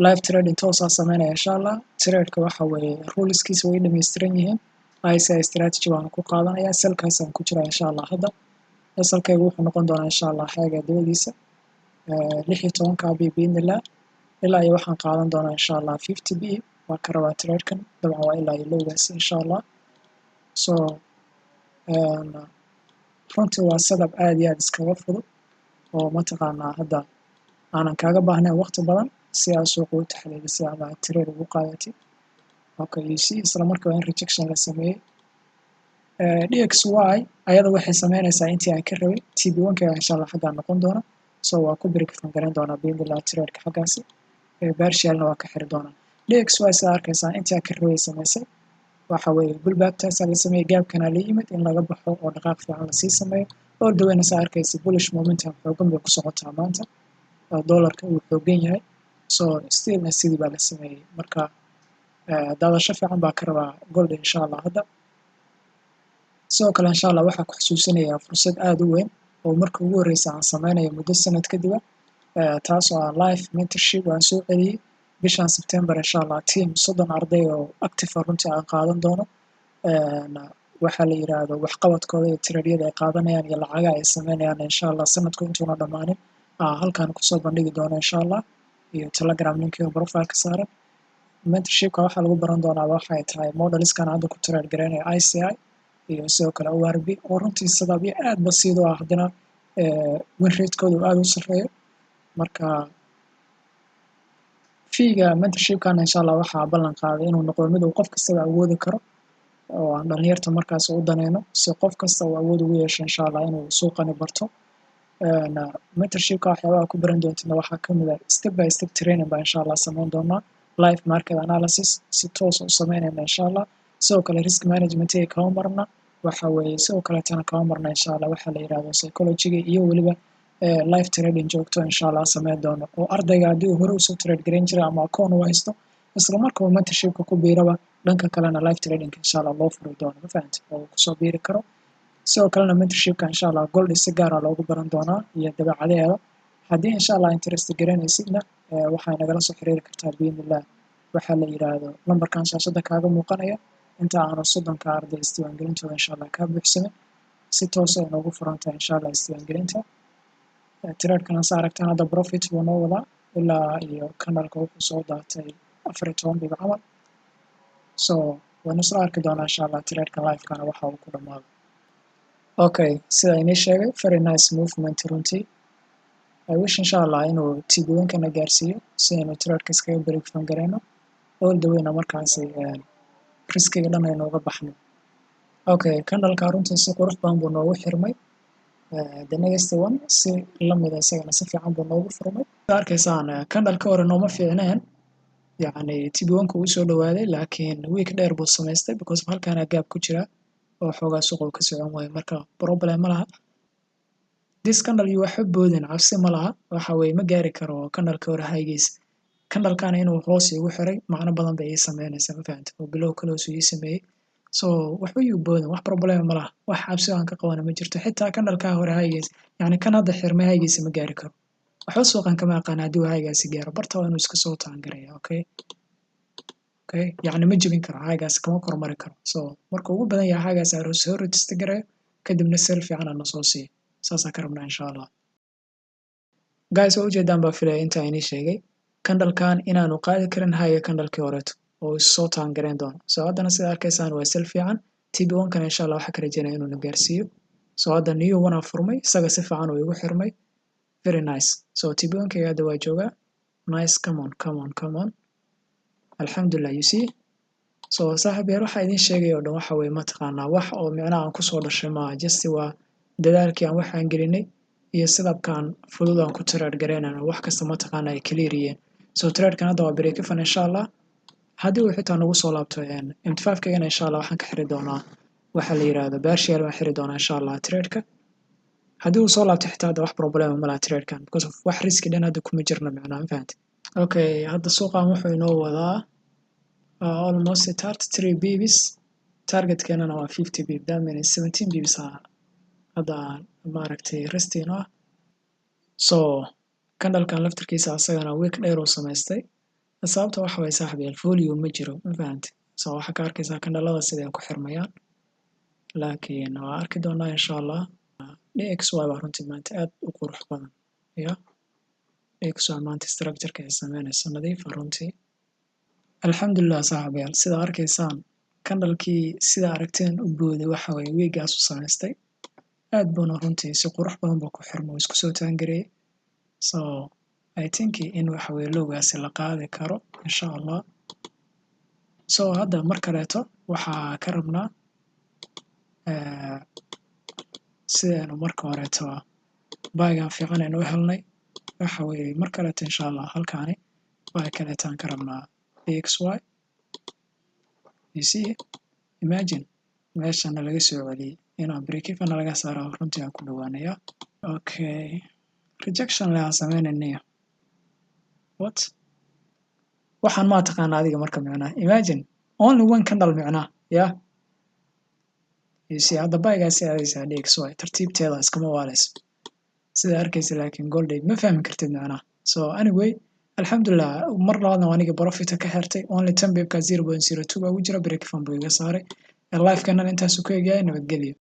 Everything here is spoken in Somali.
live trading toosaa sameynaya insha allah. Trade-ka waxa weeye ruleskiisa way dhammaystiran yihiin. ICI strategy waan ku qaadanayaa, selkaasaan ku jiraa insha allah. hadda asalkaygu wuxuu noqon doonaa insha allah xeega dabadiisa 16 biidnillah ilaa iyo waxaan qaadan doonaa insha allah 50 waan ka rabaa trade-kan dabcan waa ilaa iyo lowgaas insha allah. So runtii waa setup aad iyo aad iskaga fudud oo mataqaanaa hadda aanan kaaga baahnayn waqti badan si aad suuqa u taxliilisay ama aad trade ugu qaadatid. Okay, you see isla markaa in rejection la sameeyey. DXY ayada waxay sameynaysaa intii aan ka rabay TB1 ka insha allah xaggaa noqon doona. So waa ku break fan garan doonaa biidnillah trade-ka xaggaasi. Partialna waa ka xiri doonaa. DXY sida arkaysaa intii aan ka rabay samaysay waxa weeye bullback-taas la sameeyey, gaabkana la yimid in laga baxo oo dhaqaaq fiican la sii sameeyo. All the way saa arkaysa bullish momentum xoogan bay ku socotaa maanta. Dollarka uu xoogan yahay. So still-na sidii baa la sameeyey. Marka daadasho fiican baa ka rabaa gold insha allah hadda. sidoo kale insha allah waxaa ku xasuusinayaa fursad aad u weyn oo marka ugu horreysa aan sameynayo muddo sanad kadib taas oo ah live mentorship aan soo celiyey bishan September insha allah team 30 arday oo active runtii aan qaadan doono. waxaa la yiraahdo waxqabadkooda iyo tiradiyada ay qaadanayaan iyo lacagaha ay sameynayaan insha allah sanadku intuuna dhamaanin halkaan kusoo bandhigi doono insha allah iyo Telegram linkii profile ka saaran. Mentorshipka waxaa lagu baran doonaa waxay tahay modelskan hadda ku trade gareynayo ICI iyo sidoo kale ORB oo runtii sababyo aad basiid ah haddana win rate-koodu aad u sarreeyo. marka fiiga mentorshipkan insha allah waxaa ballan qaaday inuu noqdo mid uu qof kasta awoodi karo oo aan dhalinyarta markaas u daneyno si qof kasta uu awood ugu yeesho insha allah inuu suuqani barto. mentorshipka waxyaabaha ku baran doontana waxaa ka mid ah step by step training baa insha allah sameyn doonaa, live market analysis si toos u sameynayna insha allah. sidoo kale risk management ee kama marna waxa weeye sidoo kale tan kama marna insha allah waxaa la yiraahdo psychology iyo weliba live trading joogto insha allah sameyn doono oo ardayga haddii uu hore usoo trade gareyn jiray ama akoon u haysto isla markaa mentorshipka ku biiraba dhanka kalena live trading insha allah loo furi doono ma fahantay oo kusoo biiri karo. sidoo kalena mentorshipka insha allah gold si gaar ah loogu baran doonaa iyo dabeecadeeda. haddii insha allah interest garanaysidna waxay nagala soo xiriiri kartaa biidnillah waxaa la yiraahdo lambarkan shaashada kaaga muuqanaya inta aanu 30 arday isdiiwaangelintooda insha allah ka buuxsamin si toos ah inoogu furantahay insha allah isdiiwaangelinta. trade-kan saa aragtaan hadda profit buu noo wadaa ilaa iyo kanalka wuxuu soo daatay 14 dhibc camal. so waynu soo arki doonaa insha allah trade-kan live-kana waxa uu ku dhamaado. okay sida inii sheegay very nice movement runtii. I wish insha allah inuu TB1-kana gaarsiiyo si aynu trade-ka iskaga break fan gareyno all the way-na markaasi riskiga dhan aynu uga baxno. okay kanalka runtii si qurux badan buu noogu xirmay. the next one si lamid ah isagana si fiican buu noogu furmay. arkaysaan kanalka hore nooma fiicneen yacni TB1-ka uu soo dhawaaday laakiin week dheer buu samaystay because halkaana gaab ku jira oo xoogaa suuqa ka socon waayo marka problem ma laha. this kanal iyo waxa boodin cabsi ma laha waxa weeye ma gaari karo kanalka hore haygiisa. kanalkana inuu hoos igu xiray macno badan bay ii sameynaysaa ma fahantay oo bilow kale uu ii sameeyey. so waxba igu boodin wax problem ma laha wax cabsi aan ka qabana ma jirto xitaa kanalka hore haygiisa yacni kan hadda xirmay haygiisa ma gaari karo. waxba suuqan kama aqaan haddii uu haygaasi gaaro barta waa inuu iska soo taangaraya. okay yacni ma jebin karo haygaasi kama kormari karo. so marka ugu badan yahay haygaasi aroos soo register garayo kadibna sell fiican aan soo siiyo saasa ka rabnaa insha allah. guys oo ujeedaan baa filaya inta inii sheegay kanalkan inaanu qaadi karin hayga kanalkii horeeto oo soo taangareyn doono. so haddana sida arkaysaan waa sell fiican TB1-kana insha allah waxaa ka rajeynaya inuu na gaarsiiyo. so hadda new one furmay isaga si fiican uu igu xirmay very nice. so TB1-kayga hadda waa joogaa nice come on alxamdulillah you see. so saaxiib yar waxaa idin sheegay oo dhan waxa weeye mataqaanaa wax oo micnaha aan kusoo dhashay maaha just waa dadaalkii aan waxaan gelinay iyo sidabkaan fudud aan ku trade gareynayno wax kasta mataqaanaa ay clear yihiin. so trade-kan hadda waa break fan insha allah haddii uu xitaa nagu soo laabto MT5-kagana insha allah waxaan ka xiri doonaa waxaa la yiraahdo partial waan xiri doonaa insha allah trade-ka haddii uu soo laabto xitaa hadda wax problem ma laha trade-kan because of wax riski dhan hadda kuma jirno macnaha ma fahantay. okay hadda suuqan wuxuu inoo wadaa almost 33 bps target-keenana waa 50 bp that means 17 bps hadda maaragtay resting ah. so kanalkan laftarkiisa asagana week dheer uu samaystay sababta waxa waye saaxiibayaal folio ma jiro ma fahante so waxaa ka arkaysaa kandhalada siday ku xirmayaan laakiin waa arki doonaa insha allah dxy baa runtii maanta aad u qurux badan ya dxy maanta structureka ay sameynayso nadiifa runtii alxamdulilah saaxiibayaal sidaa arkaysaan kandhalkii sidaa aragteen u booday waxa waye weegaas u samaystay aad buuna runtii si qurux badan buu ku xirmo isku soo taangareeyay so I think in waxa waye lowgaasi la qaadi karo insha allah so hadda mar kaleeto waxaa ka rabnaa sidaynu marka horeeto baagan fiican aynu u helnay waxa weeye mar kaleeto insha allah halkaani baag kaleetaan ka rabnaa dxy you see imagine meeshana laga soo celiyey inaan breakifana laga saaro runtii aan ku dhawaanaya okay rejection le aan sameynaynayo what waxaan ma taqaana adiga marka micnaa imagine only one candle micnaa yeah you see hadda baagaasi aadaysaa dxy tartiibteeda iskama waaleyso sida arkaysa laakiin golday ma fahmi kartid macnaha so anyway alxamdulilah mar labaadna aniga profita ka xirtay only 10 bebka 0.02 baa ugu jira breakfan buu iga saaray lifekanan intaasu ku egyahay nabadgelyo